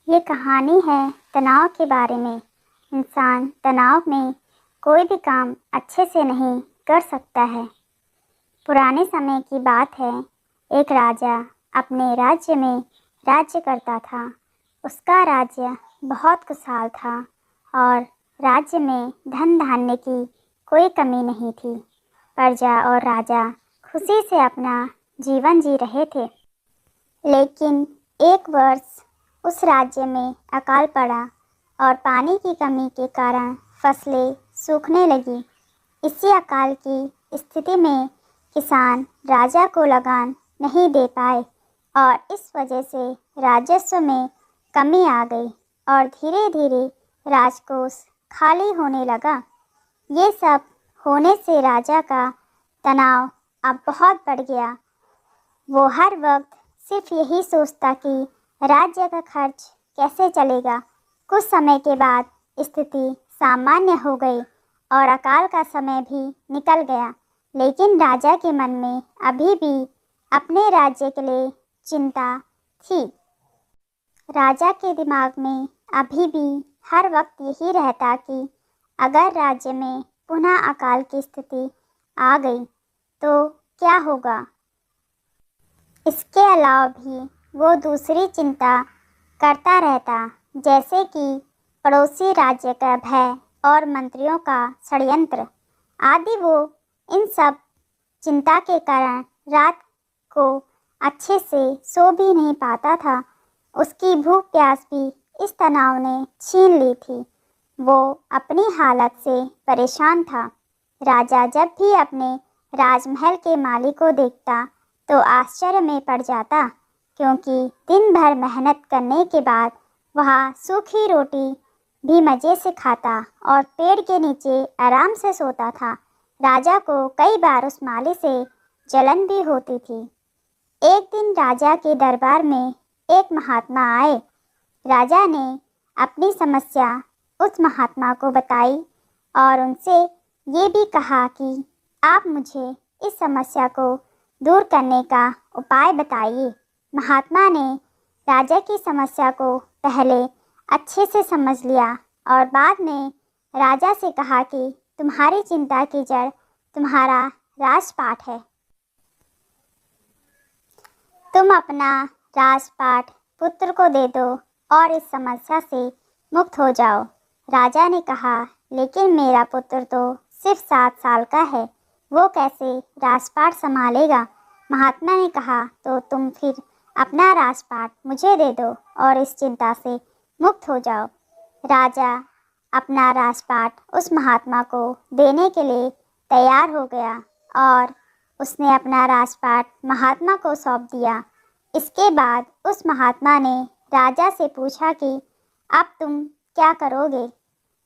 ये कहानी है तनाव के बारे में। इंसान तनाव में कोई भी काम अच्छे से नहीं कर सकता है। पुराने समय की बात है। एक राजा अपने राज्य में राज्य करता था। उसका राज्य बहुत खुशहाल था और राज्य में धन धान्य की कोई कमी नहीं थी। प्रजा और राजा खुशी से अपना जीवन जी रहे थे। लेकिन एक वर्ष उस राज्य में अकाल पड़ा और पानी की कमी के कारण फसलें सूखने लगी। इसी अकाल की स्थिति में किसान राजा को लगान नहीं दे पाए और इस वजह से राजस्व में कमी आ गई और धीरे धीरे राजकोष खाली होने लगा। ये सब होने से राजा का तनाव अब बहुत बढ़ गया। वो हर वक्त सिर्फ यही सोचता कि राज्य का खर्च कैसे चलेगा। कुछ समय के बाद स्थिति सामान्य हो गई और अकाल का समय भी निकल गया, लेकिन राजा के मन में अभी भी अपने राज्य के लिए चिंता थी। राजा के दिमाग में अभी भी हर वक्त यही रहता कि अगर राज्य में पुनः अकाल की स्थिति आ गई तो क्या होगा। इसके अलावा भी वो दूसरी चिंता करता रहता, जैसे कि पड़ोसी राज्य का भय और मंत्रियों का षड्यंत्र आदि। वो इन सब चिंता के कारण रात को अच्छे से सो भी नहीं पाता था। उसकी भूख प्यास भी इस तनाव ने छीन ली थी। वो अपनी हालत से परेशान था। राजा जब भी अपने राजमहल के माली को देखता तो आश्चर्य में पड़ जाता, क्योंकि दिन भर मेहनत करने के बाद वह सूखी रोटी भी मज़े से खाता और पेड़ के नीचे आराम से सोता था। राजा को कई बार उस माली से जलन भी होती थी। एक दिन राजा के दरबार में एक महात्मा आए। राजा ने अपनी समस्या उस महात्मा को बताई और उनसे ये भी कहा कि आप मुझे इस समस्या को दूर करने का उपाय बताइए। महात्मा ने राजा की समस्या को पहले अच्छे से समझ लिया और बाद में राजा से कहा कि तुम्हारी चिंता की जड़ तुम्हारा राजपाट है। तुम अपना राजपाट पुत्र को दे दो और इस समस्या से मुक्त हो जाओ। राजा ने कहा, लेकिन मेरा पुत्र तो सिर्फ 7 साल का है, वो कैसे राजपाट संभालेगा। महात्मा ने कहा, तो तुम फिर अपना राजपाट मुझे दे दो और इस चिंता से मुक्त हो जाओ। राजा अपना राजपाट उस महात्मा को देने के लिए तैयार हो गया और उसने अपना राजपाट महात्मा को सौंप दिया। इसके बाद उस महात्मा ने राजा से पूछा कि अब तुम क्या करोगे।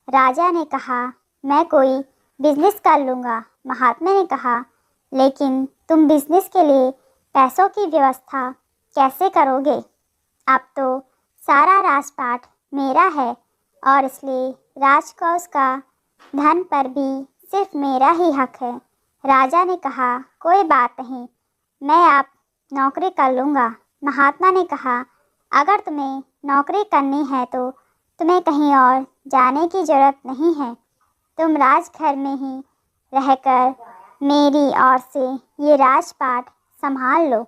राजा ने कहा, मैं कोई बिजनेस कर लूँगा। महात्मा ने कहा, लेकिन तुम बिजनेस के लिए पैसों की व्यवस्था कैसे करोगे। अब तो सारा राजपाट मेरा है और इसलिए राजकोष का धन पर भी सिर्फ मेरा ही हक है। राजा ने कहा, कोई बात नहीं, मैं अब नौकरी कर लूँगा। महात्मा ने कहा, अगर तुम्हें नौकरी करनी है तो तुम्हें कहीं और जाने की ज़रूरत नहीं है। तुम राजघर में ही रहकर मेरी ओर से ये राजपाट संभाल लो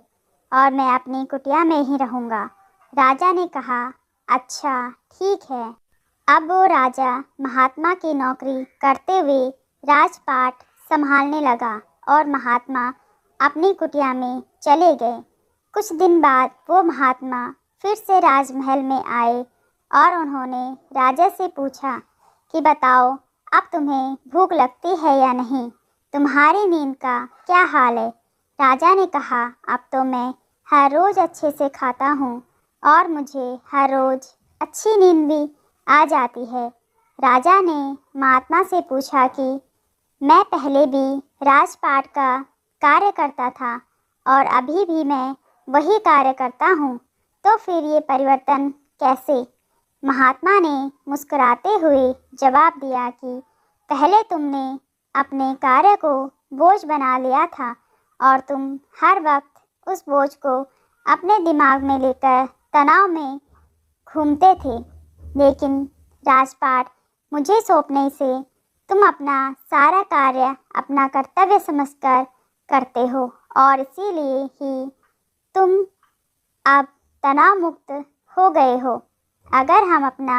और मैं अपनी कुटिया में ही रहूँगा। राजा ने कहा, अच्छा ठीक है। अब वो राजा महात्मा की नौकरी करते हुए राजपाट संभालने लगा और महात्मा अपनी कुटिया में चले गए। कुछ दिन बाद वो महात्मा फिर से राजमहल में आए और उन्होंने राजा से पूछा कि बताओ, अब तुम्हें भूख लगती है या नहीं, तुम्हारी नींद का क्या हाल है। राजा ने कहा, अब तो मैं हर रोज़ अच्छे से खाता हूँ और मुझे हर रोज़ अच्छी नींद भी आ जाती है। राजा ने महात्मा से पूछा कि मैं पहले भी राजपाट का कार्य करता था और अभी भी मैं वही कार्य करता हूँ, तो फिर ये परिवर्तन कैसे। महात्मा ने मुस्कुराते हुए जवाब दिया कि पहले तुमने अपने कार्य को बोझ बना लिया था और तुम हर वक्त उस बोझ को अपने दिमाग में लेकर तनाव में घूमते थे, लेकिन राजपाट मुझे सौंपने से तुम अपना सारा कार्य अपना कर्तव्य समझकर करते हो और इसीलिए ही तुम अब तनाव मुक्त हो गए हो। अगर हम अपना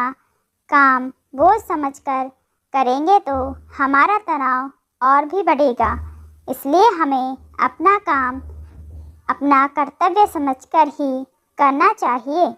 काम बोझ समझकर करेंगे तो हमारा तनाव और भी बढ़ेगा। इसलिए हमें अपना काम अपना कर्तव्य समझकर ही करना चाहिए।